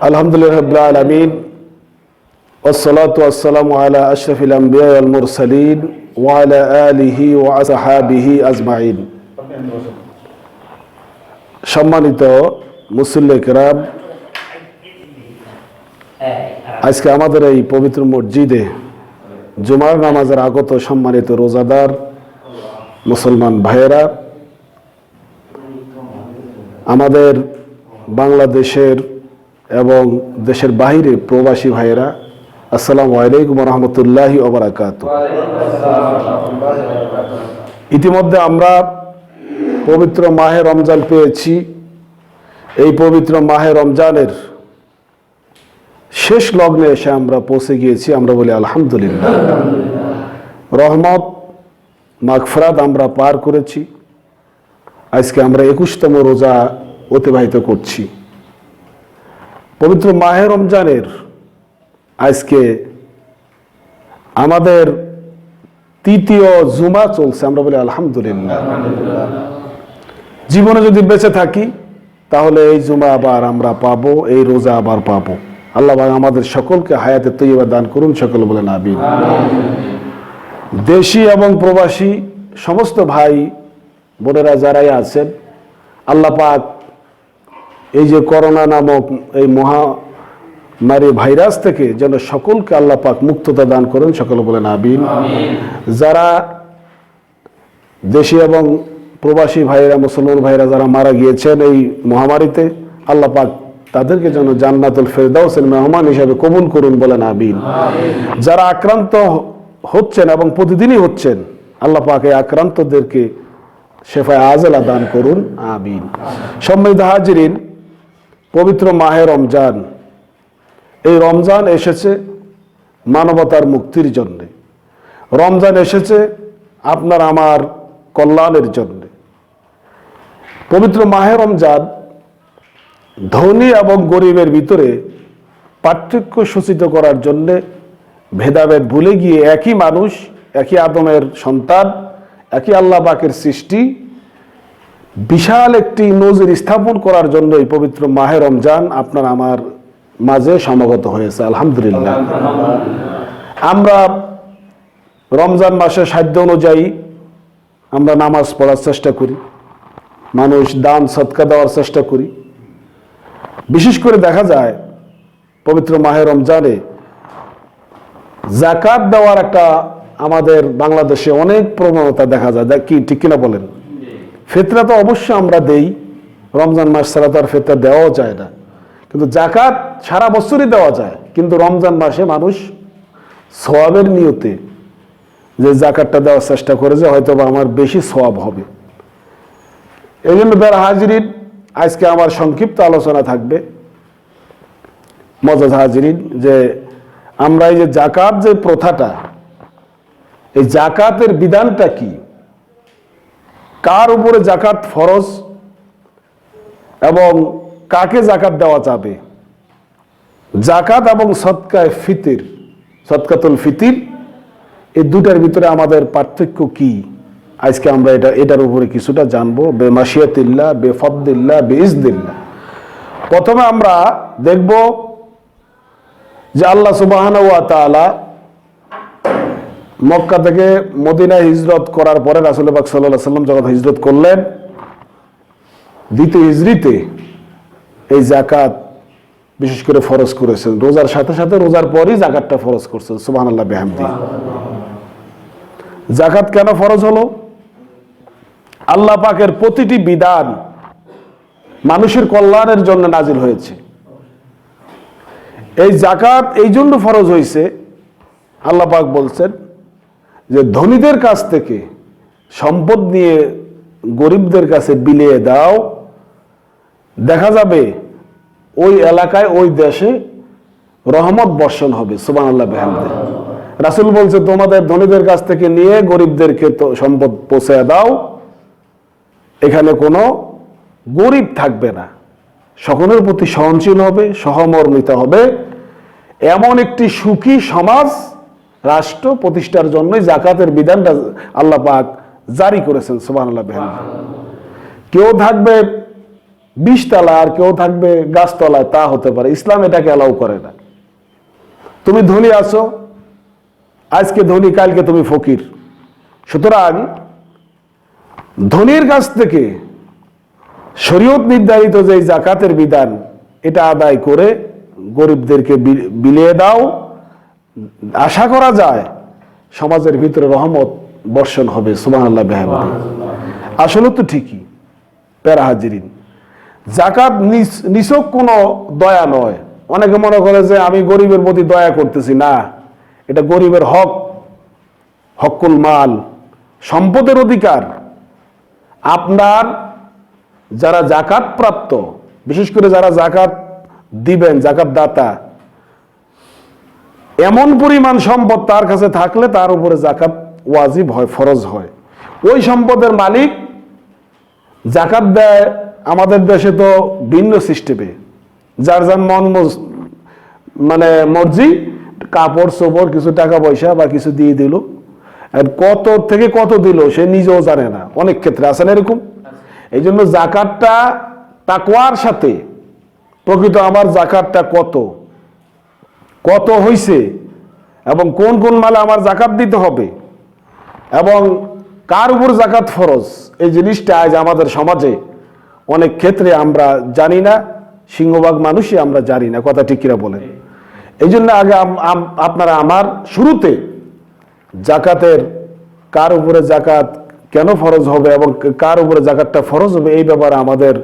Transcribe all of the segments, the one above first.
আলহামদুলিল্লাহ রাব্বিল আলামিন ওয়াসসালাতু ওয়াসসালামু আলা আশরাফিল আমবিয়া ওয়াল মুরসালিন ওয়া আলা আলিহি ওয়া আসহাবিহি আজমাইন। সম্মানিত মুসল্লি কিরাম, আজকে আমাদের এই পবিত্র মসজিদে জুমার নামাজের আগত সম্মানিত রোজাদার মুসলমান ভাইয়েরা, আমাদের বাংলাদেশের এবং দেশের বাহিরে প্রবাসী ভাইয়েরা, আসসালামু আলাইকুম ওয়া রাহমাতুল্লাহি ওয়া বারাকাতুহু। ইতিমধ্যে আমরা পবিত্র মাহে রমজান পেয়েছি। এই পবিত্র মাহে রমজানের শেষ লগ্নে এসে আমরা পৌঁছে গিয়েছি। আমরা বলি আলহামদুলিল্লাহ। রহমত মাগফিরাত আমরা পার করেছি। আজকে আমরা 21তম রোজা অতিবাহিত করছি। পবিত্র মাহে রমজানের আজকে আমাদের তৃতীয় জুমা চলছে। আমরা বলি আলহামদুলিল্লাহ। জীবনে যদি বেঁচে থাকি তাহলে এই জুমা আবার আমরা পাবো, এই রোজা আবার পাবো। আল্লাহ আমাদের সকলকে হায়াতে তৈয়বা দান করুন, সকল বলেন আমিন। দেশি এবং প্রবাসী সমস্ত ভাই বোনেরা যারাই আছেন, আল্লাহ পাক এই যে করোনা নামক এই মহামারী ভাইরাস থেকে যেন সকলকে আল্লাহ পাক মুক্ততা দান করেন, সকল বলেন আমিন। যারা দেশি এবং প্রবাসী ভাইরা, মুসলমান ভাইরা যারা মারা গিয়েছেন এই মহামারীতে, আল্লাহ পাক তাদেরকে যেন জান্নাতুল ফেরদাউসের মেহমান হিসেবে কবুল করুন, বলেন আমিন। যারা আক্রান্ত হচ্ছেন এবং প্রতিদিনই হচ্ছেন, আল্লাহ পাক এই আক্রান্তদেরকে শেফায়ে আজেলা দান করুন, আমিন। সম্মানিত হাজিরিন, পবিত্র মাহে রমজান, এই রমজান এসেছে মানবতার মুক্তির জন্যে। রমজান এসেছে আপনার আমার কল্যাণের জন্যে। পবিত্র মাহে রমজান ধনী এবং গরিবের ভিতরে পার্থক্য সূচিত করার জন্যে, ভেদাভেদ ভুলে গিয়ে একই মানুষ, একই আদমের সন্তান, একই আল্লাহ পাকের সৃষ্টি, বিশাল একটি নজির স্থাপন করার জন্য এই পবিত্র মাহে রমজান আপনার আমার মাঝে সমাগত হয়েছে। আলহামদুলিল্লাহ। আমরা রমজান মাসের সাধ্য অনুযায়ী আমরা নামাজ পড়ার চেষ্টা করি, মানুষ দান সদকা দেওয়ার চেষ্টা করি। বিশেষ করে দেখা যায় পবিত্র মাহে রমজানে যাকাত দেওয়ার একটা আমাদের বাংলাদেশে অনেক প্রবণতা দেখা যায়, কি ঠিক কিনা বলেন? ফিতরা তো অবশ্যই আমরা দেই, রমজান মাস ছাড়া তো আর ফিতরা দেওয়াও যায় না, কিন্তু যাকাত সারা বছরই দেওয়া যায়। কিন্তু রমজান মাসে মানুষ সওয়াবের নিয়তে যে যাকাতটা দেওয়ার চেষ্টা করে যে হয়তো বা আমার বেশি সওয়াব হবে। এই জন্য বের হাজিরিন, আজকে আমার সংক্ষিপ্ত আলোচনা থাকবে মজাদ হাজিরিন, যে আমরা এই যে যাকাত যে প্রথাটা, এই যাকাতের বিধানটা কি, কার উপরে যাকাত ফরজ এবং কাকে যাকাত দেওয়া যাবে, যাকাত এবং সদকায়ে ফিতির, সদকাতুল ফিতির, এই দুটার ভিতরে আমাদের পার্থক্য কি, আজকে আমরা এটার উপরে কিছুটা জানবো। বেমাশিয়াতিল্লাহ, বেফদ্দিল্লাহ, বেইজনিল্লাহ। প্রথমে আমরা দেখব যে আল্লাহ সুবহানাহু ওয়া তাআলা মক্কা থেকে মদিনায় হিজরত করার পরে রাসূল পাক সাল্লাল্লাহু আলাইহি ওয়াসাল্লাম যখন হিজরত করলেন, দ্বিতীয় হিজরিতে এই যাকাত বিশেষ করে ফরজ করেছেন। রোজার সাথে সাথে রোজার পরই যাকাতটা ফরজ করছেন। সুবহানাল্লাহ বিহামদিহি। যাকাত কেন ফরজ হলো? আল্লাহ পাকের প্রতিটি বিধান মানুষের কল্যাণের জন্য নাজিল হয়েছে। এই যাকাত এই জন্য ফরজ হয়েছে, আল্লাহ পাক বলছেন যে ধনীদের কাছ থেকে সম্পদ নিয়ে গরিবদের কাছে বিলিয়ে দাও, দেখা যাবে ওই এলাকায়, ওই দেশে রহমত বর্ষণ হবে। সুবহানাল্লাহ বিহামদিহি। রাসূল বলছে তোমাদের ধনীদের কাছ থেকে নিয়ে গরিবদেরকে তো সম্পদ পৌঁছে দাও, এখানে কোনো গরিব থাকবে না, সকলের প্রতি সহনশীল হবে, সহমর্মিতা হবে। এমন একটি সুখী সমাজ, রাষ্ট্র প্রতিষ্ঠার জন্যই যাকাতের বিধানটা আল্লাহ পাক জারি করেছেন। সুবহানাল্লাহ বিহামদিহি। কেউ থাকবে 20 তলা, আর কেউ থাকবে গাছতলায়, তা হতে পারে। ইসলাম এটাকে অ্যালাউ করে না। তুমি ধনী আছো, আজকে ধনী, কালকে তুমি ফকির। সুতরাং ধনীর কাছ থেকে শরীয়ত নির্ধারিত যে যাকাতের বিধান, এটা আদায় করে গরিবদেরকে বিলিয়ে দাও। আশা করা যায় সমাজের ভিতরে রহমত বর্ষণ হবে। সুবহানাল্লাহ বিহামদিহি। আসলে তো ঠিকই প্যারা হাজিরিন, যাকাত নিছক কোনো দয়া নয়। অনেকে মনে করে যে আমি গরিবের প্রতি দয়া করতেছি, না, এটা গরিবের হক, হকুল মাল, সম্পদের অধিকার। আপনার যারা যাকাত প্রাপ্ত, বিশেষ করে যারা যাকাত দিবেন, যাকাত দাতা, এমন পরিমাণ সম্পদ তার কাছে থাকলে তার উপরে যাকাত ওয়াজিব হয়, ফরজ হয়। ওই সম্পদের মালিক যাকাত দেয়। আমাদের দেশে তো ভিন্ন সিস্টেমে, যার যার মন মানে মর্জি, কাপড় চোপড়, কিছু টাকা পয়সা বা কিছু দিয়ে দিল, আর কত থেকে কত দিল সে নিজেও জানে না। অনেক ক্ষেত্রে আছে না এরকম। এই জন্য যাকাতটা তাকওয়ার সাথে, প্রকৃত আমার যাকাতটা কত কত হইছে এবং কোন কোন মালে আমার যাকাত দিতে হবে এবং কার উপর যাকাত ফরজ, এই জিনিসটা আজ আমাদের সমাজে অনেক ক্ষেত্রে আমরা জানি না। সিংহভাগ মানুষই আমরা জানি না। কথা ঠিক কিনা বলেন? এই জন্য আগে আপনারা আমার শুরুতে যাকাতের, কার উপরে যাকাত কেন ফরজ হবে এবং কার উপরে যাকাতটা ফরজ হবে, এই ব্যাপারে আমাদের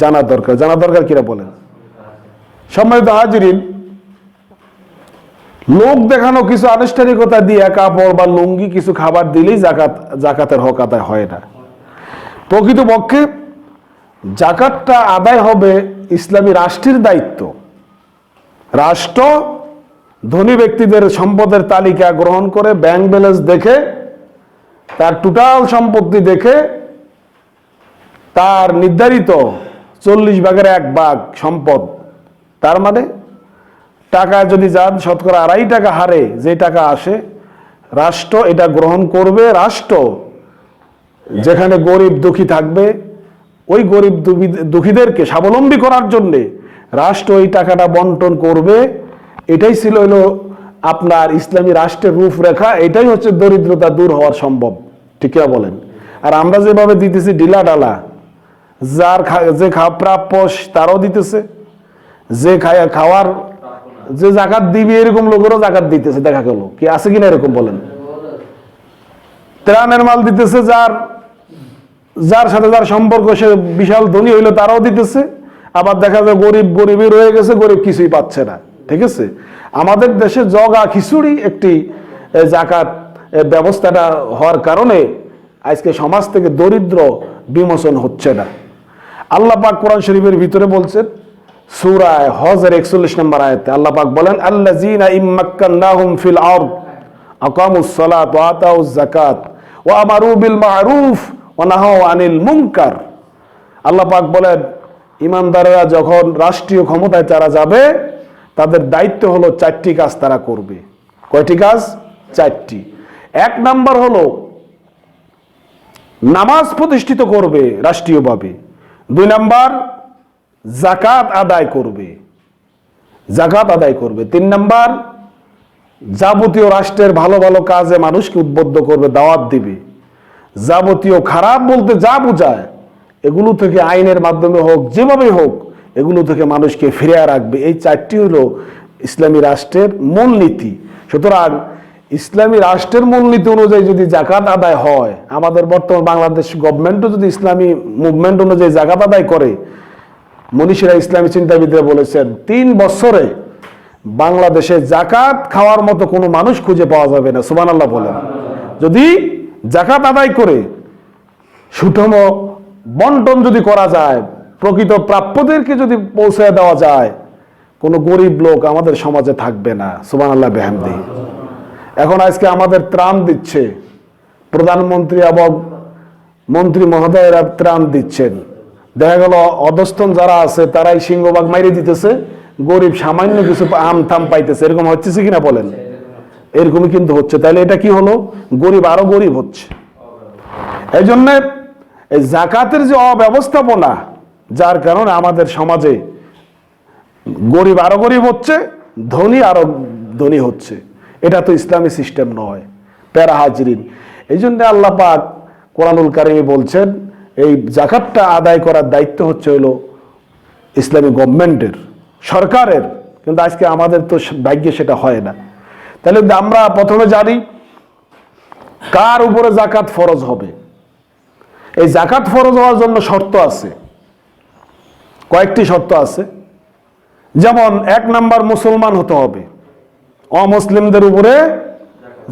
জানা দরকার। জানা দরকার কিনা বলেন? সম্মানিত হাজিরিন, লোক দেখানো কিছু আনুষ্ঠানিকতা দিয়ে কাপড় বা লুঙ্গি, কিছু খাবার দিলেই যাকাতের হক আদায় হয় না। প্রকৃতপক্ষে যাকাতটা আদায় হবে ইসলামী রাষ্ট্রের দায়িত্ব। রাষ্ট্র ধনী ব্যক্তিদের সম্পদের তালিকা গ্রহণ করে, ব্যাংক ব্যালেন্স দেখে, তার টোটাল সম্পত্তি দেখে, তার নির্ধারিত 40 ভাগের 1 ভাগ সম্পদ, তার মানে টাকা যদি যান শতকরা 2.5 টাকা হারে যে টাকা আসে, রাষ্ট্র এটা গ্রহণ করবে। রাষ্ট্র যেখানে গরিব দুঃখী থাকবে, ওই গরিব দুঃখীদেরকে স্বাবলম্বী করার জন্যে রাষ্ট্র এই টাকাটা বন্টন করবে। এটাই ছিল হলো আপনার ইসলামী রাষ্ট্রের রূপরেখা। এটাই হচ্ছে দরিদ্রতা দূর হওয়ার সম্ভব। ঠিক না বলেন? আর আমরা যেভাবে দিতেছি ঢিলা ডালা, যার যে প্রাপ্য তারও দিতেছে, যে খাওয়ার যে যাকাত দিবি এরকম লোকেরও যাকাত দিতেছে। দেখা গেল কি আছে কিনা এরকম বলেন? ত্রাণের মাল দিতেছে, যার সাথে যার সম্পর্ক সে বিশাল ধনী হইলো তারাও দিতেছে। আবার দেখা যায় গরিবই রয়ে গেছে, গরিব কিছুই পাচ্ছে না। ঠিক আছে? আমাদের দেশে জগা খিচুড়ি একটি যাকাত ব্যবস্থাটা হওয়ার কারণে আজকে সমাজ থেকে দরিদ্র বিমোচন হচ্ছে না। আল্লাহ পাক কোরআন শরীফের ভিতরে বলছেন, সূরা হজের 41 নম্বর আয়াতে আল্লাহ পাক বলেন, আল্লাযীনা ইম্মাক্কান্নাহুম ফিল আরদ আকামুস সালাত ওয়া আতাউজ যাকাত ওয়া আমারু বিল মা'রুফ ওয়া নাহাউ আনিল মুনকার। আল্লাহ পাক বলেন, ইমানদাররা যখন রাষ্ট্রীয় ক্ষমতায় তারা যাবে, তাদের দায়িত্ব হলো 4টি কাজ তারা করবে। কয়টি কাজ? 4টি। 1 নাম্বার হলো নামাজ প্রতিষ্ঠিত করবে রাষ্ট্রীয়ভাবে। 2 নাম্বার যাকাত আদায় করবে, 3 নাম্বার যাবতীয় রাষ্ট্রের ভালো ভালো কাজে মানুষকে উদ্বুদ্ধ করবে, দাওয়াত দিবে। যাবতীয় খারাপ বলতে যা বোঝায়, এগুলো থেকে আইনের মাধ্যমে হোক, যেভাবে হোক, এগুলো থেকে মানুষকে ফিরিয়ে রাখবে। এই 4টি হলো ইসলামী রাষ্ট্রের মূলনীতি। সুতরাং ইসলামী রাষ্ট্রের মূলনীতি অনুযায়ী যদি যাকাত আদায় হয়, আমাদের বর্তমান বাংলাদেশ গভর্নমেন্টও যদি ইসলামী মুভমেন্ট অনুযায়ী যাকাত আদায় করে, মনীষীরা, ইসলামী চিন্তাবিদরা বলেছেন 3 বছরে বাংলাদেশে যাকাত খাওয়ার মতো কোনো মানুষ খুঁজে পাওয়া যাবে না। সুবহানাল্লাহ বলেন। যদি যাকাত আদায় করে সুষম বন্টন যদি করা যায়, প্রকৃত প্রাপ্যদেরকে যদি পৌঁছে দেওয়া যায়, কোনো গরিব লোক আমাদের সমাজে থাকবে না। সুবহানাল্লাহ বিহামদিহি। এখন আজকে আমাদের ত্রাণ দিচ্ছে প্রধানমন্ত্রী এবং মন্ত্রী মহোদয়েরা, ত্রাণ দিচ্ছেন। দেখা গেল অধস্তন যারা আছে তারাই সিংহভাগ মাইরে দিতেছে, গরিব সামান্য কিছু আম থাম পাইতেছে। এরকম হচ্ছে কিনা বলেন? এরকমই কিন্তু হচ্ছে। তাহলে এটা কি হলো? গরিব আরো গরিব হচ্ছে। এই জন্য এই যাকাতের যে অব্যবস্থাপনা, যার কারণে আমাদের সমাজে গরিব আরো গরিব হচ্ছে, ধনী আরো ধনী হচ্ছে। এটা তো ইসলামী সিস্টেম নয় প্যারা হাজরিন। এই জন্য আল্লাহ পাক কোরআনুল কারিমে বলছেন এই যাকাতটা আদায় করার দায়িত্ব হচ্ছে হলো ইসলামী গভর্নমেন্টের, সরকারের। কিন্তু আজকে আমাদের তো ভাগ্যে সেটা হয় না। তাহলে আমরা প্রথমে জানি কার উপরে যাকাত ফরজ হবে। এই যাকাত ফরজ হওয়ার জন্য শর্ত আছে, কয়েকটি শর্ত আছে। যেমন 1 নাম্বার মুসলমান হতে হবে, অমুসলিমদের উপরে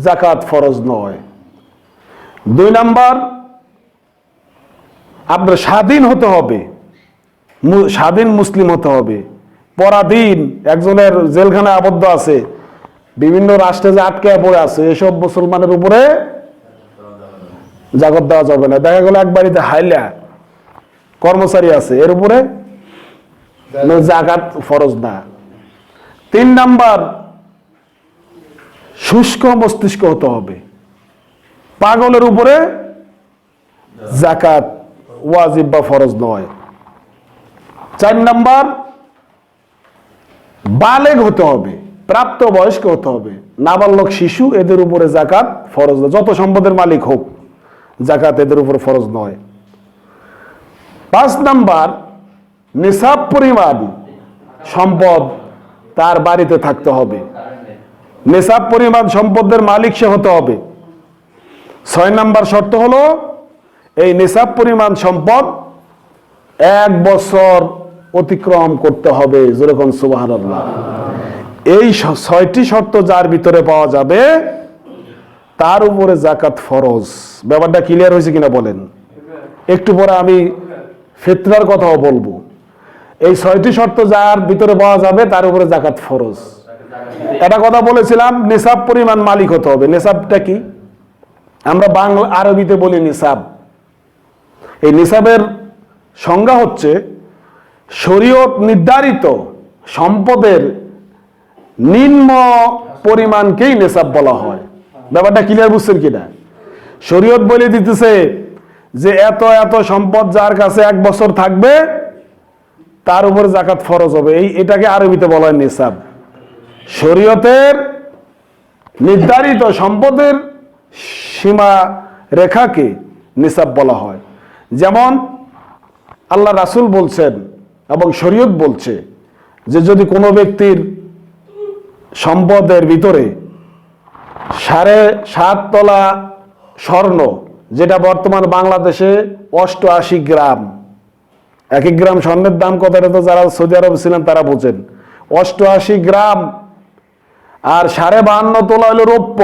যাকাত ফরজ নয়। 2 নাম্বার আপনার স্বাধীন হতে হবে, স্বাধীন মুসলিম হতে হবে। পরাধীন একজনের জেলখানায় আবদ্ধ আছে, বিভিন্ন রাষ্ট্রে যে আটকে পড়ে আছে, এসব মুসলমানের উপরে যাকাত দেওয়া যাবে না। দেখা গেল এক বাড়িতে হাইলা কর্মচারী আছে, এর উপরে যাকাত ফরজ না। 3 নাম্বার শুষ্ক মস্তিষ্ক হতে হবে, পাগলের উপরে যাকাত ওয়াজিব বা ফরজ নয়। 4 নাম্বার বালেগ হতে হবে, প্রাপ্ত বয়স্ক হতে হবে। নাবালক শিশু এদের উপরে যাকাত ফরজ নয়, যত সম্পদের মালিক হোক যাকাত এদের উপরে ফরজ নয়। 5 নাম্বার নিসাব পরিমাণ সম্পদ তার বাড়িতে থাকতে হবে, নিসাব পরিমাণ সম্পদের মালিক সে হতে হবে। 6 নাম্বার শর্ত হলো এই নিসাব পরিমাণ সম্পদ 1 বছর অতিক্রম করতে হবে। যেরকম সুবহানাল্লাহ। এই 6টি শর্ত যার ভিতরে পাওয়া যাবে তার উপরে যাকাত ফরজ। ব্যাপারটা ক্লিয়ার হয়েছে কিনা বলেন? একটু পরে আমি ফিতরার কথাও বলবো। এই 6টি শর্ত যার ভিতরে পাওয়া যাবে তার উপরে যাকাত ফরজ। এটা কথা বলেছিলাম, নিসাব পরিমাণ মালিক হতে হবে। নিসাবটা কি? আমরা বাংলা আরবিতে বলি নিসাব। এই নিসাবের সংজ্ঞা হচ্ছে শরীয়ত নির্ধারিত সম্পদের নিম্ন পরিমাণকেই নিসাব বলা হয়। ব্যাপারটা ক্লিয়ার বুঝছেন কিনা? শরীয়ত বলে দিতেছে যে এত এত সম্পদ যার কাছে 1 বছর থাকবে তার উপর যাকাত ফরজ হবে। এটাকে আরবিতে বলা হয় নিসাব। শরীয়তের নির্ধারিত সম্পদের সীমা রেখাকে নিসাব বলা হয়। যেমন আল্লাহ রাসূল বলছেন এবং শরীয়ত বলছে যে যদি কোনো ব্যক্তির সম্পদের ভিতরে 7.5 তোলা স্বর্ণ, যেটা বর্তমান বাংলাদেশে 88 গ্রাম, 1 গ্রাম স্বর্ণের দাম কত, এটা তো যারা সৌদি আরব ছিলেন তারা বোঝেন। 88 গ্রাম আর 52.5 তোলা হলো রৌপ্য,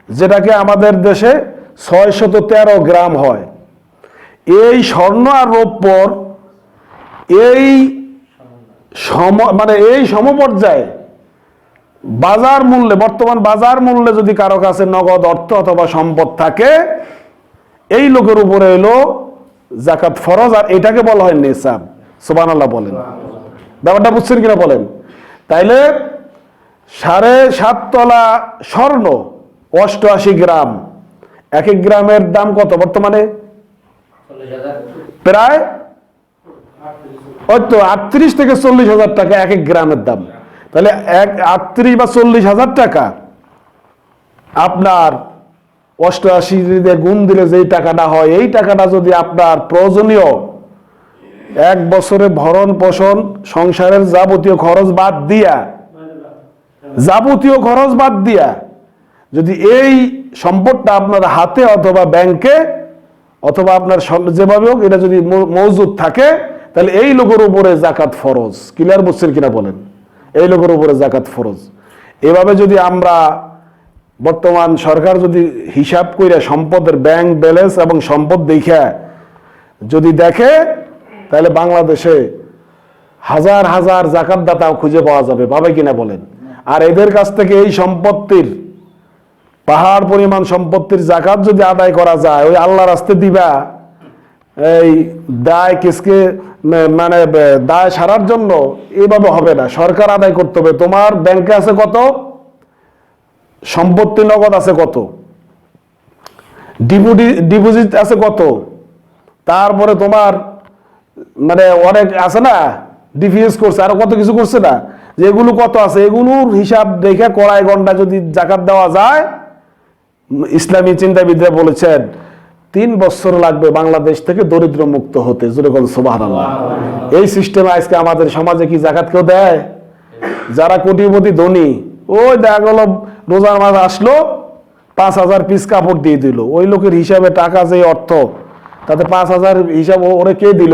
যেটাকে আমাদের দেশে 613 গ্রাম হয়। এই স্বর্ণ আর রৌপ্যর এই এই সমপর্যায়ে বাজার মূল্যে, বর্তমান বাজার মূল্যে যদি কারো কাছে নগদ অর্থ অথবা সম্পদ থাকে, এই লোকের উপরে এলো যাকাত ফরজ। আর এটাকে বলা হয় নিসাব। সুবহানাল্লাহ বলেন। ব্যাপারটা বুঝছেন কিনা বলেন? তাইলে 7.5 তোলা স্বর্ণ 88 গ্রাম, 1 গ্রামের দাম কত বর্তমানে? প্রায় 38 থেকে 40 হাজার টাকা 1 গ্রামের দাম। তাহলে 38 বা 40 হাজার টাকা আপনার 88 দিয়ে গুণ দিলে যেই টাকাটা হয়, এই টাকাটা যদি আপনার প্রয়োজনীয় 1 বছরে ভরণ পোষণ সংসারের যাবতীয় খরচ বাদ দিয়া যদি এই সম্পদটা আপনার হাতে অথবা ব্যাংকে অথবা আপনার যেভাবে হোক এটা যদি মজুদ থাকে, তাহলে এই লোকের উপরে যাকাত ফরজ। ক্লিয়ার বুঝছেন কিনা বলেন? এই লোকের উপরে যাকাত ফরজ। এভাবে যদি আমরা বর্তমান সরকার যদি হিসাব করে সম্পদের ব্যাংক ব্যালেন্স এবং সম্পদ যদি দেখে, তাহলে বাংলাদেশে হাজার হাজার যাকাত দাতা খুঁজে পাওয়া যাবে। পাবে কিনা বলেন? আর এদের কাছ থেকে এই সম্পত্তির পাহাড় পরিমাণ সম্পত্তির যাকাত যদি আদায় করা যায়, ওই আল্লাহর রাস্তায় দিবা, এই দায় কিসকে মানে দায় সারার জন্য এইভাবে হবে না। সরকার আদায় করতে হবে। তোমার ব্যাংকে আছে কত, সম্পত্তি নগদ আছে কত, ডিপোজিট আছে কত, তারপরে তোমার মানে অনেক আছে না, ডিফিএস করছে, আরো কত কিছু করছে না, যে এগুলো কত আছে, এগুলোর হিসাব দেখে কড়াই গন্ডা যদি জাকাত দেওয়া যায়, ইসলামী চিন্তাবিদরা বলেছেন 3 বছর লাগবে বাংলাদেশ থেকে দরিদ্র মুক্ত হতে। জোরে বলেন সুবহানাল্লাহ। এই সিস্টেমে আজকে আমাদের সমাজে কি জাকাত কেউ দেয়? যারা কোটিপতি ধনী, ওই দেখা গেল রোজার মাস আসলো 5,000 পিস কাপড় দিয়ে দিল, ওই লোকের হিসাবে টাকা যে অর্থ, তাতে 5,000 হিসাব ওরে কে দিল?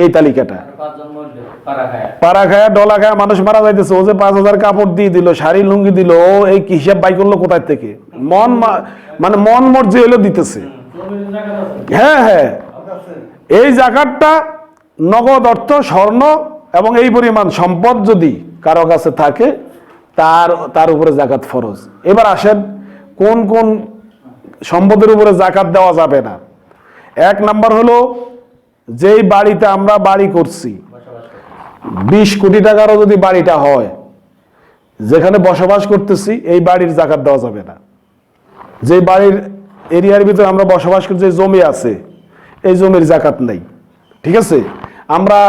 এই তালিকাটা পাড়া খায়া ডলা খায়া মানুষ মারা যাইতেছে, ও যে 5,000 কাপড় দিয়ে দিল, শাড়ি লুঙ্গি দিল, ও এই হিসাব বাই করলো কোথায় থেকে? মানে মন মর্জি হইলো দিতেছে। হ্যাঁ হ্যাঁ, এই জাকাতটা নগদ অর্থ, স্বর্ণ এবং এই পরিমাণ সম্পদ যদি কারো কাছে থাকে, তার উপরে জাকাত ফরজ। এবার আসেন কোন কোন সম্পদের উপরে জাকাত দেওয়া যাবে না। 1 নাম্বার হলো, যেই বাড়িতে আমরা বাড়ি করছি, 20 কোটি টাকারও যদি বাড়িটা হয়, যেখানে বসবাস করতেছি, এই বাড়ির জাকাত দেওয়া যাবে না। যে বাড়ির এরিয়ার ভিতরে আমরা বসবাস করছি, যে জমি আছে, এই জমির জাকাত নেই। ঠিক আছে? আমরা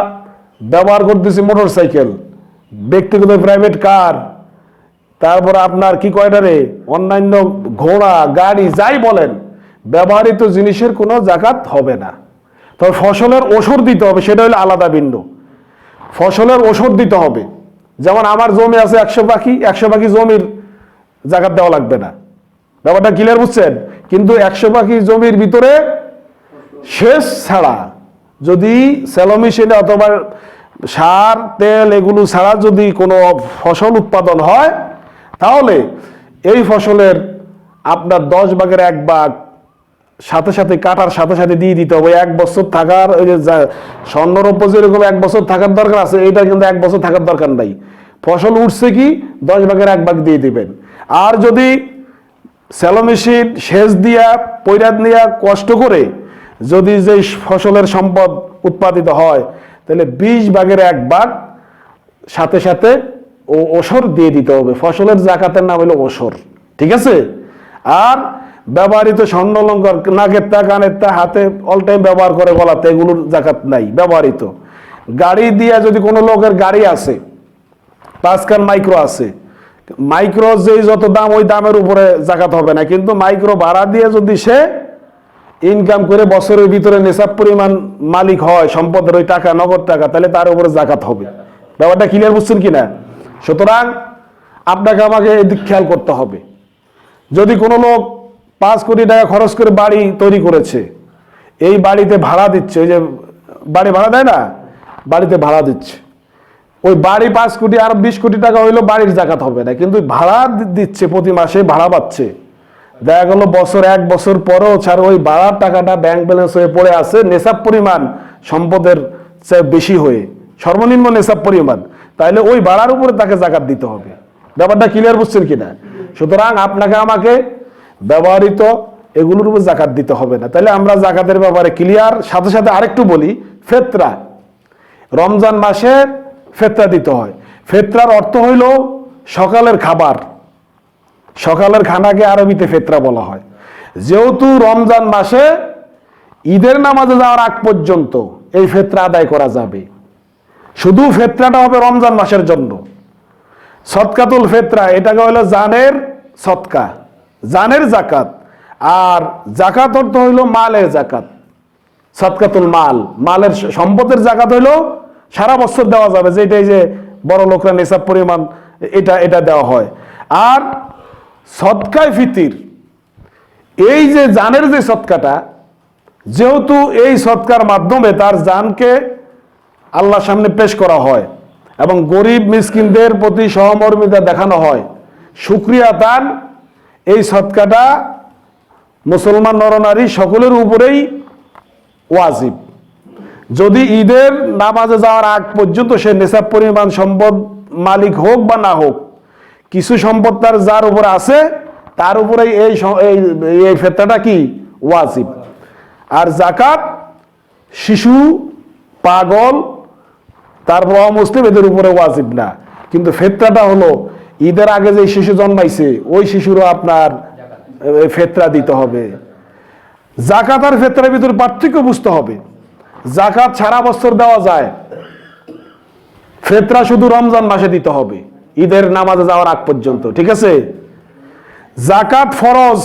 ব্যবহার করতেছি মোটর সাইকেল, ব্যক্তিগত প্রাইভেট কার, তারপর আপনার কি কয়টারে অন্যান্য ঘোড়া গাড়ি যাই বলেন, ব্যবহৃত জিনিসের কোনো জাকাত হবে না। তবে ফসলের ওষুধ দিতে হবে, সেটা হলো আলাদা ভিন্ন। ফসলের ওষুধ দিতে হবে। যেমন আমার জমি আছে 100 পাখি জমির জাকাত দেওয়া লাগবে না। ব্যাপারটা ক্লিয়ার বুঝছেন? কিন্তু 100 পাখি জমির ভিতরে সেচ ছাড়া, যদি সেলো মেশিনে অথবা সার তেল এগুলো ছাড়া যদি কোনো ফসল উৎপাদন হয়, তাহলে এই ফসলের আপনার 10 ভাগের 1 ভাগ সাথে সাথে কাটার সাথে সাথে দিয়ে দিতে হবে। 1 বছর থাকার, ওই যে স্বর্ণরৌপ্য যেরকম 1 বছর থাকার দরকার আছে, এইটা কিন্তু 1 বছর থাকার দরকার নাই। ফসল উঠছে কি 10 ভাগের 1 ভাগ দিয়ে দিবেন। আর যদি সেলো মেশিন সেচ দিয়া পৈরাত নিয়ে কষ্ট করে যদি যে ফসলের সম্পদ উৎপাদিত হয়, তাহলে 20 ভাগের 1 ভাগ সাথে সাথে ওসর দিয়ে দিতে হবে। ফসলের জাকাতের নাম হলো ওসর। ঠিক আছে? আর ব্যবহৃত স্বর্ণ অলংকার, নাকের তা, কানের তা, হাতে অল টাইম ব্যবহার করে গলাতে, এগুলোর জাকাত নাই। ব্যবহৃত গাড়ি দিয়া, যদি কোনো লোকের গাড়ি আছে, 5 খান মাইক্রো আছে, মাইক্রো যেই যত দাম, ওই দামের উপরে জাকাত হবে না। কিন্তু মাইক্রো ভাড়া দিয়ে যদি সে ইনকাম করে বছরের ভিতরে নেশাব পরিমাণ মালিক হয় সম্পদের, ওই টাকা নগদ টাকা, তাহলে তার উপরে জাকাত হবে। ব্যাপারটা ক্লিয়ার বুঝছেন কিনা? সুতরাং আপনাকে আমাকে এদিক খেয়াল করতে হবে। যদি কোনো লোক 5 কোটি টাকা খরচ করে বাড়ি তৈরি করেছে, এই বাড়িতে ভাড়া দিচ্ছে, ওই যে বাড়ি ভাড়া দেয় না, বাড়িতে ভাড়া দিচ্ছে, ওই বাড়ি 5 কোটি আর 20 কোটি টাকা হইলো, বাড়ির জাকাত হবে না। কিন্তু ভাড়া দিচ্ছে, প্রতি মাসে ভাড়া পাচ্ছে, দেখা গেল 1 বছর পরেও ছাড় ওই ভাড়ার টাকাটা ব্যাংক ব্যালেন্স হয়ে পড়ে আছে নেশাব পরিমাণ সম্পদের চেয়ে বেশি হয়ে, সর্বনিম্ন নেশাব পরিমাণ, তাহলে ওই ভাড়ার উপরে তাকে জাকাত দিতে হবে। ব্যাপারটা ক্লিয়ার বুঝছেন কিনা? সুতরাং আপনাকে আমাকে ব্যবহৃত এগুলোর উপর জাকাত দিতে হবে না। তাহলে আমরা জাকাতের ব্যাপারে ক্লিয়ার। সাথে সাথে আরেকটু বলি, ফেতরা, রমজান মাসে ফেতরা দিতে হয়। ফেতরার অর্থ হইল সকালের খাবার, সকালের খানাকে আরবিতে ফেতরা বলা হয়। যেহেতু রমজান মাসে ঈদের নামাজে যাওয়ার আগ পর্যন্ত এই ফেতরা আদায় করা যাবে, শুধু ফেতরাটা হবে রমজান মাসের জন্য। সদকাতুল ফেতরা, এটাকে হলো জানের সদকা, জানের জাকাত। আর জাকাত অর্থ হইল মালের জাকাত। সদকাতুল মাল, মালের সম্পদের জাকাত হইল সারা বছর দেওয়া যাবে, যেটাই যে বড় লোকরা নেশাব পরিমাণ এটা দেওয়া হয়। আর সদকায়ে ফিতির, এই যে জানের যে সদকাটা, যেহেতু এই সদকার মাধ্যমে তার জানকে আল্লাহর সামনে পেশ করা হয় এবং গরিব মিসকিনদের প্রতি সহমর্মিতা দেখানো হয়, শুকরিয়া তার, এই সদকাটা মুসলমান নরনারী সকলের উপরেই ওয়াজিব। যদি ঈদের নামাজে যাওয়ার আগ পর্যন্ত সে নেশাব পরিমাণ সম্পদ মালিক হোক বা না হোক, কিছু সম্পদ তার যার উপরে আছে, তার উপরে এই ফেতরাটা কি ওয়াজিব। আর জাকাত শিশু, পাগল, তারপর অমুসলিম, এদের উপরে ওয়াজিব না। কিন্তু ফেতরাটা হলো ঈদের আগে যে শিশু জন্মাইছে, ওই শিশুরও আপনার ফেতরা দিতে হবে। জাকাত আর ফেতরার ভিতরে পার্থক্য বুঝতে হবে। জাকাত সারা বছর দেওয়া যায়, ফিতরা শুধু রমজান মাসে দিতে হবে, ঈদের নামাজে যাওয়ার আগ পর্যন্ত, ঠিক আছে? জাকাত ফরজ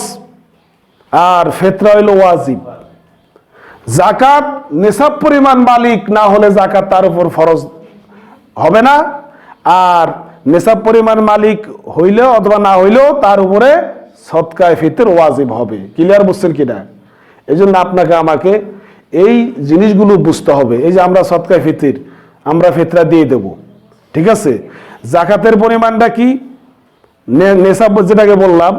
আর ফিতরা হইল ওয়াজিব। জাকাত নিসাব পরিমাণ মালিক না হলে জাকাত তার উপর ফরজ হবে না, আর নিসাব পরিমাণ মালিক হইলেও অথবা না হইলেও তার উপরে সদকায়ে ফিতর ওয়াজিব হবে। ক্লিয়ার বুঝছেন কিনা? এই জন্য আপনাকে আমাকে এই জিনিসগুলো বুঝতে হবে। এই যে আমরা সদকায়ে ফিতর, আমরা ফিতরা দিয়ে দেব, ঠিক আছে? জাকাতের পরিমাণটা কি? নেশাব যেটাকে বললাম,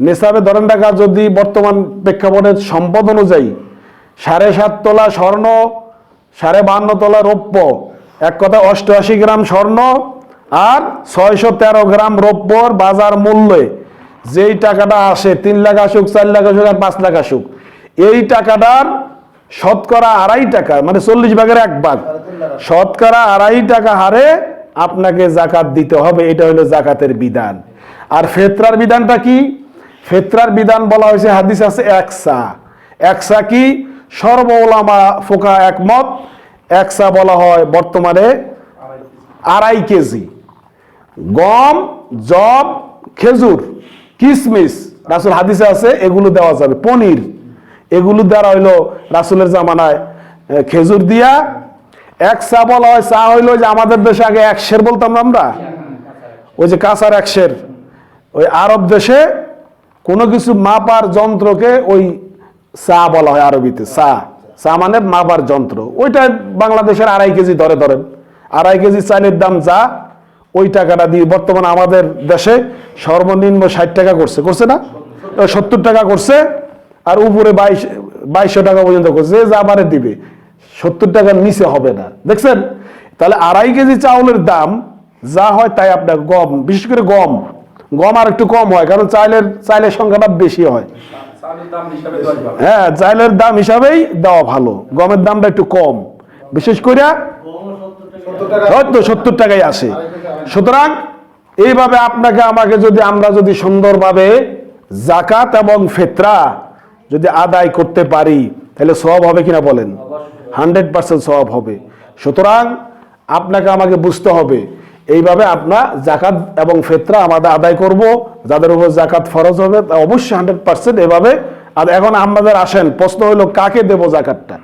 নেশাবে ধরেন টাকা যদি বর্তমান প্রেক্ষাপটের সম্পদ অনুযায়ী 7.5 তোলা স্বর্ণ, 52.5 তোলা রৌপ্য, এক কথা 88 গ্রাম স্বর্ণ আর 613 গ্রাম রৌপ্যর বাজার মূল্যে যেই টাকাটা আসে, 3 লাখ আসুক, 4 লাখ আসুক আর 5 লাখ আসুক, এই টাকাটার শতকরা 2.5 টাকা, মানে 40 ভাগের 1 ভাগ, শতকরা 2.5 টাকা হারে আপনাকে জাকাত দিতে হবে। এটা হলো জাকাতের বিধান। আর ফিতরার বিধানটা কি? ফিতরার বিধান বলা হয়েছে, হাদিস আছে একসা। একসা কি? সর্ব উলামা ফোকা একমত, একসা বলা হয় বর্তমানে 2.5 কেজি গম, জব, খেজুর, কিশমিশ, রাসূল হাদিসে আছে এগুলো দেওয়া যাবে। পনির, এগুলো দেওয়া হইলো রাসূলের জামানায় খেজুর দিয়া। একসা বলা হয়, চা হইলো যে আমাদের দেশে আগে 1 সের বলতাম আমরা, ওই যে কাঁচার 1 সের, ওই আরব দেশে কোনো কিছু মাপার যন্ত্রকে ওই চা বলা হয় আরবিতে। চা, চা মানে মাপার যন্ত্র। ওইটা বাংলাদেশের 2.5 কেজি ধরে, ধরেন 2.5 কেজি চালের দাম যা, ওই টাকাটা দিয়ে বর্তমানে আমাদের দেশে সর্বনিম্ন 60 টাকা করছে, করছে না? 70 টাকা করছে, আর উপরে 2200 টাকা পর্যন্ত করছে। যে যা পারে দিবে, 70 টাকার নিচে হবে না, দেখছেন? তাহলে 2.5 কেজি চাউলের দাম যা হয় তাই আপনার গম, বিশেষ করে গম আর একটু কম হয়, কারণ চাইলের সংখ্যাটা বেশি হয়। হ্যাঁ, চাইলের দাম হিসাবেই দেওয়া ভালো, গমের দামটা একটু কম, বিশেষ করে হয়তো 70 টাকায় আসে। সুতরাং এইভাবে আপনাকে আমাকে যদি আমরা যদি সুন্দরভাবে জাকাত এবং ফিতরা যদি আদায় করতে পারি, তাহলে সওয়াব হবে কিনা বলেন? 100% সওয়াব হবে। সুতরাং আপনাকে আমাকে বুঝতে হবে, এইভাবে আপনার জাকাত এবং ফিতরা আমাদের আদায় করব। যাদের উপর জাকাত ফরজ হবে অবশ্যই 100% এভাবে। আর এখন আমাদের আসেন, প্রশ্ন হলো কাকে দেব জাকাতটা?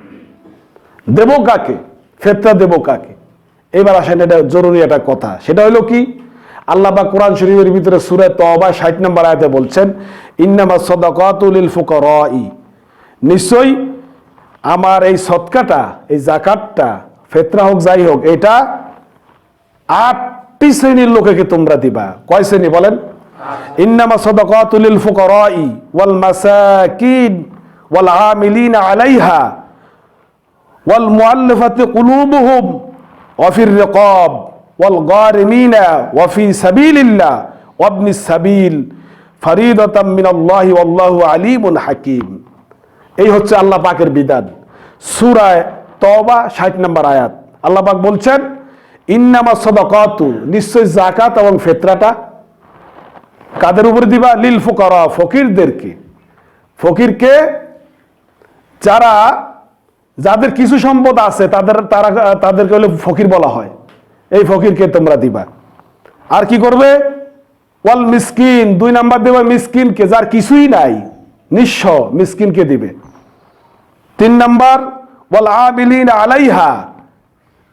দেব কাকে? ফিতরা দেব কাকে? এবার আসেন, এটা জরুরি একটা কথা। সেটা হলো কি? আল্লাহ পাক কোরআন শরীফের ভিতরে সূরা তওবা 60 নম্বর আয়াতে বলছেন, ইন্নামাস সাদাকাতু লিল ফুকারাই, নিশ্চয়ই আমার এই সদকাটা, এই জাকাতটা, ফিতরা হোক যাই হোক, এটা 8টি শ্রেণীর লোকেকে তোমরা দিবা। কয় শ্রেণী বলেন? ইন্নামাস সাদাকাতু লিল ফুকারাই ওয়াল মাসাকিন ওয়াল আমিলিনা আলাইহা ওয়াল মুআল্লাফাতি কুলুবুহুম ওয়া ফির রিকাব ওয়াল গারিমিনা ওয়া ফি সাবিলিল্লাহ ওয়া ইবনিস সাবিল ফরিদাতাম মিনাল্লাহি ওয়াল্লাহু আলিমুন হাকীম। এই হচ্ছে আল্লাহ পাকের বিধান। সূরা তওবা 60 নম্বর আয়াত। আল্লাহ পাক বলছেন, ইন্নামাস সাদাকাতু, নিশ্চয় যাকাত এবং ফিতরাটা কাদের উপরে দিবা? লিল ফুকারা, ফকিরদেরকে। ফকিরকে, যাদের কিছু সম্পদ আছে তাদেরকে হলে ফকির বলা হয়, এই ফকিরকে তোমরা দিবা। আর কি করবে? ওয়াল মিসকিন, 2 নাম্বার দেবে মিসকিনকে, যার কিছুই নাই, নিঃস্ব, মিসকিনকে দিবে। 3 নাম্বার ওয়াল আমিলিনা আলাইহা,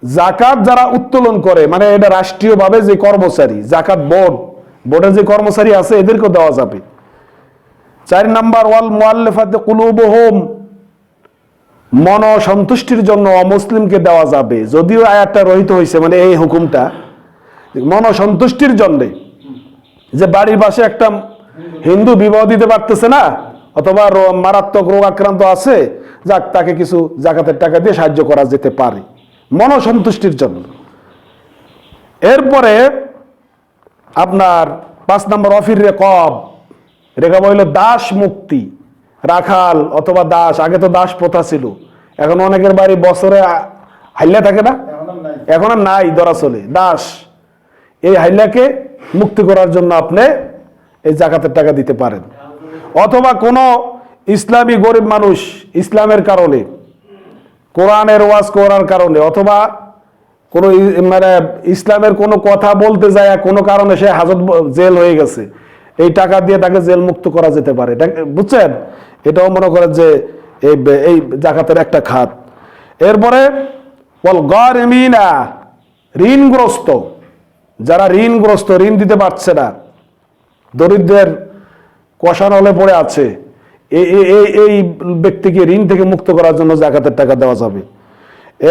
জাকাত যারা উত্তোলন করে, মানে এটা রাষ্ট্রীয়ভাবে যে কর্মচারী, জাকাত বোর্ডের যে কর্মচারী আছে এদেরকে দেওয়া যাবে। 4 নাম্বার ওয়াল মুআল্লাফাতি কুলুবুহুম, মন সন্তুষ্টির জন্য অমুসলিমকে দেওয়া যাবে। যদিও আয়াতটা রহিত হয়েছে, মানে এই হুকুমটা মন সন্তুষ্টির জন্য, যে বাড়ির পাশে একটা হিন্দু বিবাহ দিতে পারতেছে না, অথবা মারাত্মক রোগ আক্রান্ত আছে, যাক তাকে কিছু জাকাতের টাকা দিয়ে সাহায্য করা যেতে পারে, মন সন্তুষ্টির জন্য। এরপরে আপনার 5 নম্বর অফির রেকব, রেকব হইল দাস মুক্তি, রাখাল অথবা দাস। আগে তো দাস প্রথা ছিল, এখন অনেকের বাড়ি বছরে হাইল্লা থাকে না, এখন আর নাই, ধরা চলে দাস। এই হাইল্লাকে মুক্তি করার জন্য আপনি এই জাকাতের টাকা দিতে পারেন। অথবা কোনো ইসলামী গরিব মানুষ ইসলামের কারণে কোরআনের ওয়াজ করার কারণে অথবা কোনো মানে ইসলামের কোনো কথা বলতে যায় কোনো কারণে সে হাজত জেল হয়ে গেছে, এই টাকা দিয়ে তাকে জেল মুক্ত করা যেতে পারে, বুঝছেন? এটাও মনে করেন যে এই জাকাতের একটা খাত। এরপরে গারিমিনা, ঋণগ্রস্ত, যারা ঋণগ্রস্ত, ঋণ দিতে পারছে না, দরিদ্রের কষানলে পড়ে আছে, এই ব্যক্তিকে ঋণ থেকে মুক্ত করার জন্য জাকাতের টাকা দেওয়া যাবে।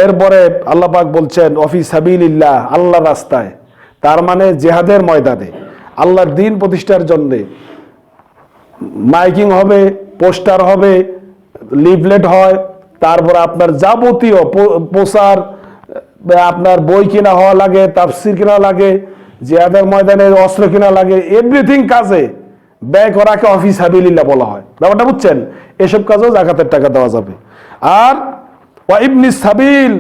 এরপরে আল্লাহ পাক বলছেন অফি সাবিলিল্লাহ, আল্লাহর রাস্তায়, তার মানে জিহাদের ময়দানে আল্লাহর দ্বীন প্রতিষ্ঠার জন্য মাইকিং হবে, পোস্টার হবে, লিফলেট হয়, তারপর আপনার যাবতীয় প্রচার, আপনার বই কিনা হওয়া লাগে, তাফসির কিনা লাগে, জিহাদের ময়দানে অস্ত্র কিনা লাগে, এভরিথিং কাজে ব্যয় করাকে অফি সাবিলিল্লাহ বলা হয়। ব্যাপারটা বুঝছেন? এসব কাজেও জাকাতের টাকা দেওয়া যাবে। আর ইবনে সাবিল,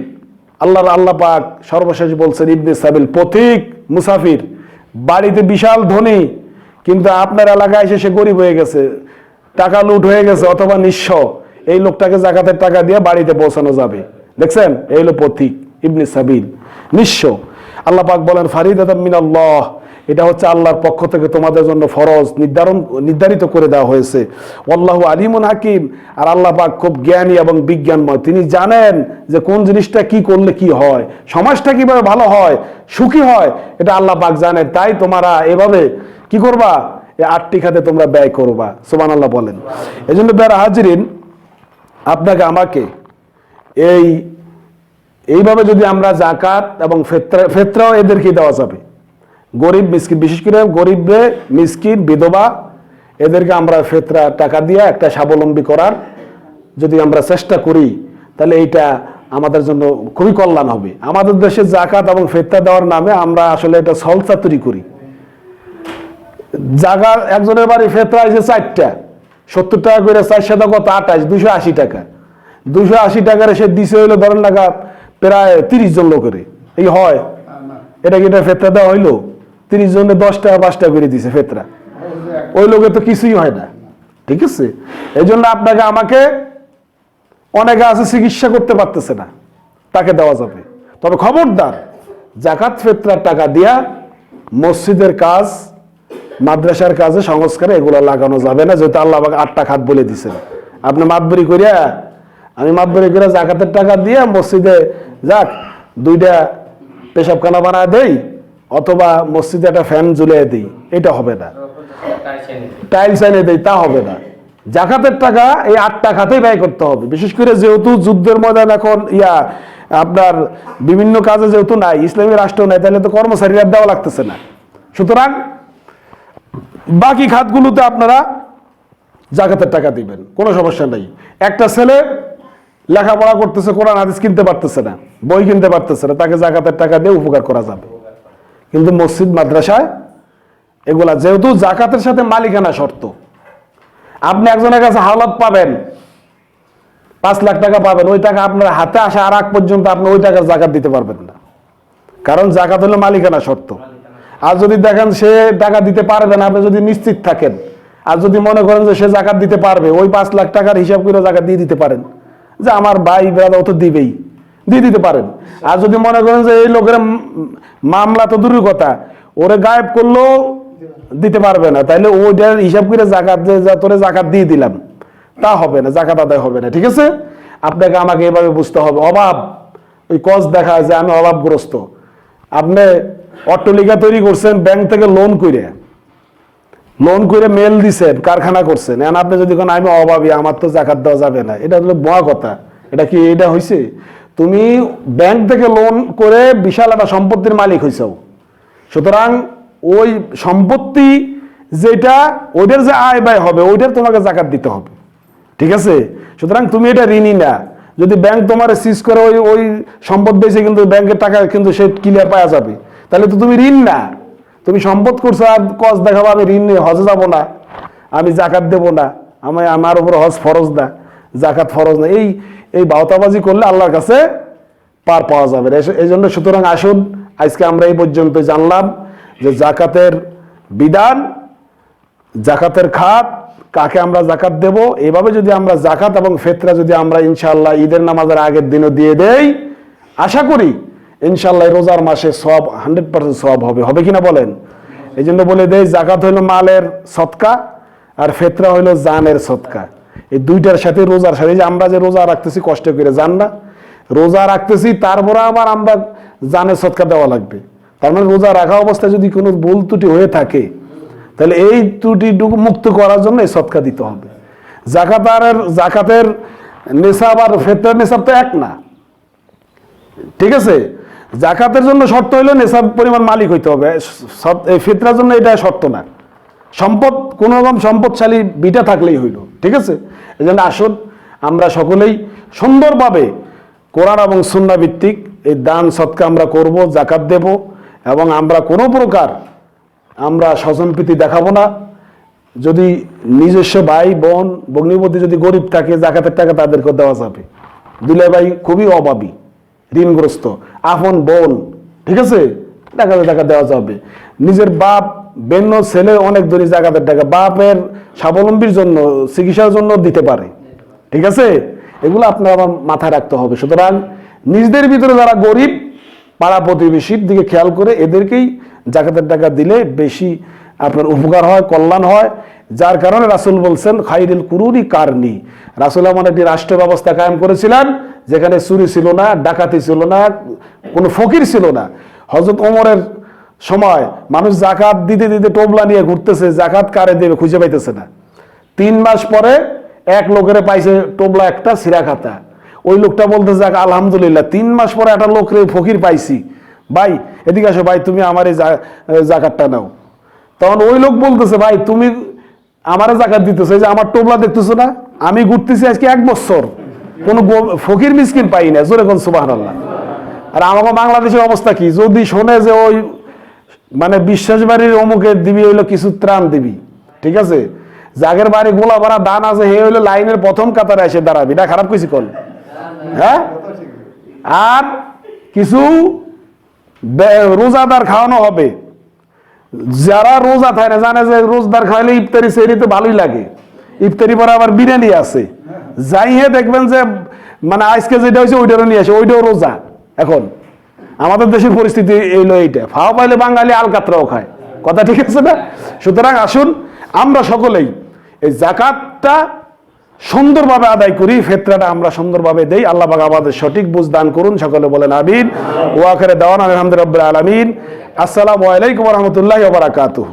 আল্লাহ পাক সর্বশেষ বলছেন ইবনে সাবিল, পথিক, মুসাফির, বাড়িতে বিশাল ধনী কিন্তু আপনার এলাকায় এসে সে গরিব হয়ে গেছে, টাকা লুট হয়ে গেছে অথবা নিঃস্ব, এই লোকটাকে জাকাতের টাকা দিয়ে বাড়িতে পৌঁছানো যাবে। দেখছেন? এই হলো পথিক, ইবনে সাবিল, নিঃস্ব। আল্লাহ পাক বলেন ফারিদাতাম মিনাল্লাহ, এটা হচ্ছে আল্লাহর পক্ষ থেকে তোমাদের জন্য ফরজ নির্ধারিত করে দেওয়া হয়েছে। আল্লাহু আলিমুন হাকিম, আর আল্লাহ পাক খুব জ্ঞানী এবং বিজ্ঞানময়, তিনি জানেন যে কোন জিনিসটা কি করলে কি হয়, সমাজটা কিভাবে ভালো হয়, সুখী হয়, এটা আল্লাহ পাক জানেন। তাই তোমরা এভাবে কি করবা, এই 8টি খাতে তোমরা ব্যয় করবা। সুবহানাল্লাহ বলেন। এজন্য বেরা হাজিরিন, আপনাকে আমাকে এইভাবে যদি আমরা জাকাত এবং ফেতরাও এদেরকে দেওয়া যাবে, গরিব মিসকিন, বিশেষ করে গরিব মিসকিন বিধবা, এদেরকে আমরা ফেতরা টাকা দিয়ে একটা স্বাবলম্বী করার যদি আমরা চেষ্টা করি, তাহলে এইটা আমাদের জন্য খুবই কল্যাণ হবে। আমাদের দেশে জাকাত এবং ফেতরা দেওয়ার নামে আমরা আসলে এটা ছলচাতুরি করি। জায়গা একজনের বাড়ি ফেতরা হয়েছে 4টা, 70 টাকা করে, 4 7 কত 28, 280 টাকা। 280 টাকার সে দিছে হইলো ধরেন লাগা প্রায় 30 জন লোকের, এই হয় এটা কি এটা ফেতরা দেওয়া হইলো? 30 জনে 10 টাকা 5 টাকা করে দিছে ফেতরা, ওই লোকের তো কিছুই হয় না। ঠিক আছে? এই জন্য আপনাকে আমাকে, অনেকে আছে চিকিৎসা করতে পারতেছে না, তাকে দেওয়া যাবে। তবে খবরদার জাকাত ফেতরার টাকা দিয়া মসজিদের কাজ, মাদ্রাসার কাজে, সংস্কারে এগুলো লাগানো যাবে না, যেহেতু আল্লাহ 8টা খাত বলে দিচ্ছেন। আপনি মাতবরি করিয়া, আমি মাতবরি করে জাকাতের টাকা দিয়ে মসজিদে যাক 2টা পেশাবখানা বানায় দেই অথবা মসজিদে একটা ফ্যান ঝুলিয়ে দিই, এটা হবে না। টাইলস এনে দেই, তা হবে না। জাকাতের টাকা এই 8টা খাতেই ব্যয় করতে হবে। বিশেষ করে যেহেতু যুদ্ধের ময়দান এখন আপনার বিভিন্ন কাজে যেহেতু নাই, ইসলামী রাষ্ট্র নাই, তাহলে তো কর্মচারীরা দেওয়া লাগতেছে না। সুতরাং বাকি খাতগুলোতে আপনারা জাকাতের টাকা দিবেন, কোনো সমস্যা নেই। একটা ছেলে লেখাপড়া করতেছে, কোরআন হাদিস কিনতে পারতেছে না, বই কিনতে পারতেছে না, তাকে জাকাতের টাকা দিয়ে উপকার করা যাবে। কিন্তু মসজিদ মাদ্রাসায় এগুলা যেহেতু জাকাতের সাথে মালিকানা শর্ত, আপনি একজনের কাছে হাওলাত পাবেন, 5 লাখ টাকা পাবেন, ওই টাকা আপনার হাতে আসা আর আগ পর্যন্ত আপনি ওই টাকার জাকাত দিতে পারবেন না, কারণ জাকাত হলো মালিকানা শর্ত। আর যদি দেখেন সে টাকা দিতে পারবে না, আপনি যদি নিশ্চিত থাকেন, আর যদি মনে করেন যে সে জাকাত দিতে পারবে, ওই 5 লাখ টাকার হিসাব করে জাকাত দিয়ে দিতে পারেন, যে আমার ভাই বেড়া ও তো দিবেই, দিয়ে দিতে পারেন। আর যদি মনে করেন যে এই লোকের মামলা তো দূরের কথা, ওরে গায়েব করলেও দিতে পারবে না, তাইলে ওইটার হিসাব করে জাকাত, যে তোরে জাকাত দিয়ে দিলাম, তা হবে না, জাকাত আদায় হবে না। ঠিক আছে? আপনাকে আমাকে এভাবে বুঝতে হবে। অভাব, ওই কজ দেখা যায় আমি অভাবগ্রস্ত, আপনি অট্টালিকা তৈরি করছেন, ব্যাংক থেকে লোন করে মেল দিছেন, কারখানা করছেন, এখন আপনি যদি কোন আমি অভাবী, আমার তো জাকাত দেওয়া যাবে না, এটা হলো বড় কথা। এটা কি এটা হয়েছে? তুমি ব্যাংক থেকে লোন করে বিশাল একটা সম্পত্তির মালিক হয়েছাও, সুতরাং ওই সম্পত্তি যেটা, ওইটার যে আয় ব্যয় হবে, ওইটার তোমাকে জাকাত দিতে হবে। ঠিক আছে? সুতরাং তুমি এটা ঋণী না। যদি ব্যাংক তোমার সিজ করে ওই সম্পদ বেশি, কিন্তু ব্যাংকের টাকা কিন্তু সে ক্লিয়ার পাওয়া যাবে, তাহলে তো তুমি ঋণ না, তুমি সম্পদ করছো। আর কজ দেখাবো আমি ঋণ নিয়ে হজে যাবো না, আমি জাকাত দেবো না, আমার উপর হজ ফরজ না, জাকাত ফরজ না, এই বাউতাবাজি করলে আল্লাহর কাছে পার পাওয়া যাবে। এই জন্য সুতরাং আসুন, আজকে আমরা এই পর্যন্ত জানলাম যে জাকাতের বিধান, জাকাতের খাত, কাকে আমরা জাকাত দেব। এভাবে যদি আমরা জাকাত এবং ফিতরা যদি আমরা ইনশাআল্লাহ ঈদের নামাজের আগের দিনও দিয়ে দেই, আশা করি ইনশাআল্লাহ রোজার মাসে সওয়াব 100% সওয়াব হবে, হবে কিনা বলেন। এই জন্য বলে দেই, জাকাত হইল মালের সদকা আর ফিতরা হইল জানের সদকা। এই দুইটার সাথে রোজার সাথে, যে আমরা যে রোজা রাখতেছি কষ্ট করে, জান না রোজা রাখতেছি, তারপরে আবার আমরা জানের সদকা দেওয়া লাগবে। তার মানে রোজা রাখা অবস্থায় যদি কোনো ভুল ত্রুটি হয়ে থাকে, তাহলে এই ত্রুটি মুক্ত করার জন্য এই সদকা দিতে হবে। জাকাতের নিসাব আর ফিতরার নিসাব তো এক না, ঠিক আছে। জাকাতের জন্য শর্ত হইলো নিসাব পরিমাণ মালিক হইতে হবে, এই ফিতরার জন্য এটা শর্ত না। সম্পদ কোন রকম সম্পদশালী বিটা থাকলেই হইল, ঠিক আছে। এই জন্য আসুন আমরা সকলেই সুন্দরভাবে কোরআন এবং সুন্নাহ ভিত্তিক এই দান সদকা আমরা করব, জাকাত দেব, এবং আমরা কোনো প্রকার আমরা স্বজনপ্রীতি দেখাবো না। যদি নিজস্ব ভাই বোন ভগ্নিপতি যদি গরিব থাকে, জাকাতের টাকা তাদেরকে দেওয়া যাবে। দুলে ভাই খুবই অভাবী, ঋণগ্রস্ত, আপন বোন, ঠিক আছে, টাকা দেওয়া যাবে। নিজের বাপ বেন্ন ছেলে অনেক ধনী, জাকাতের টাকা বাপের স্বাবলম্বীর জন্য, চিকিৎসার জন্য দিতে পারে, ঠিক আছে। এগুলো আপনার আমার মাথায় রাখতে হবে। সুতরাং নিজেদের ভিতরে যারা গরিব, পাড়া প্রতিবেশীর দিকে খেয়াল করে এদেরকেই জাকাতের টাকা দিলে বেশি আপনার উপকার হয়, কল্যাণ হয়। যার কারণে রাসূল বলছেন, খাইরুল কুরুনি কারনি। রাসূল এমন একটি রাষ্ট্র ব্যবস্থা কায়েম করেছিলেন যেখানে চুরি ছিল না, ডাকাতি ছিল না, কোনো ফকির ছিল না। হযরত ওমরের সময় মানুষ জাকাত দিতে দিতে টোবলা নিয়ে ঘুরতেছে, জাকাত কারে দেবে খুঁজে পাইতেছে না। 3 মাস পরে এক লোকের পাইছে টোবলা একটা সিরা খাতা। ওই লোকটা বলতেছে, আলহামদুলিল্লাহ 3 মাস পরে একটা লোক ফকির পাইছি, ভাই এদিকে আসো, ভাই তুমি আমার এই জাকাতটা নাও। তখন ওই লোক বলতেছে, ভাই তুমি আমারে জাকাত দিতেছো, এই যে আমার টোবলা দেখতেছো না, আমি ঘুরতেছি আজকে 1 বছর, কোনো ফকির মিসকিন পাই না, জোরে কোন সুবহানাল্লাহ। আর আমাকে বাংলাদেশের অবস্থা কি, যদি শোনে যে ওই মানে বিশ্বাস বাড়ির অমুকে দিবি হইলো কিছু ত্রাণ দিবি, ঠিক আছে, জাগের বাড়ি গোলা ভরা দান আছে, হে হইলো লাইনের প্রথম কাতারে এসে দাঁড়াবি, এটা খারাপ কইছি কোন, হ্যাঁ। আর কিছু রোজাদার খাওয়ানো হবে, যারা রোজা থাকে না, জানে যে রোজদার খাওয়াইলে ইফতারি সেরিতে ভালোই লাগে, ইফতারি পরে আবার বিরিয়ানি আছে, যাই হে দেখবেন যে মানে আজকে যেটা হয়েছে ওইটারও নিয়ে আসে, ওইটাও রোজা। এখন আমাদের দেশের পরিস্থিতি এইলো এইটা, ফাওয়া পাইলে বাঙালি আলকাতরাও খায়, কথা ঠিক আছে না। সুতরাং আসুন আমরা সকলেই এই জাকাতটা সুন্দরভাবে আদায় করি, ফিতরাটা আমরা সুন্দরভাবে দেই। আল্লাহ পাক আমাদের সঠিক বুঝ দান করুন, সকলে বলেন আমিন। ওয়া আখিরু দাওয়ানা আলহামদুলিল্লাহি রাব্বিল আলামিন। আসসালামু আলাইকুম ওয়া রাহমাতুল্লাহি ওয়া বারাকাতুহু।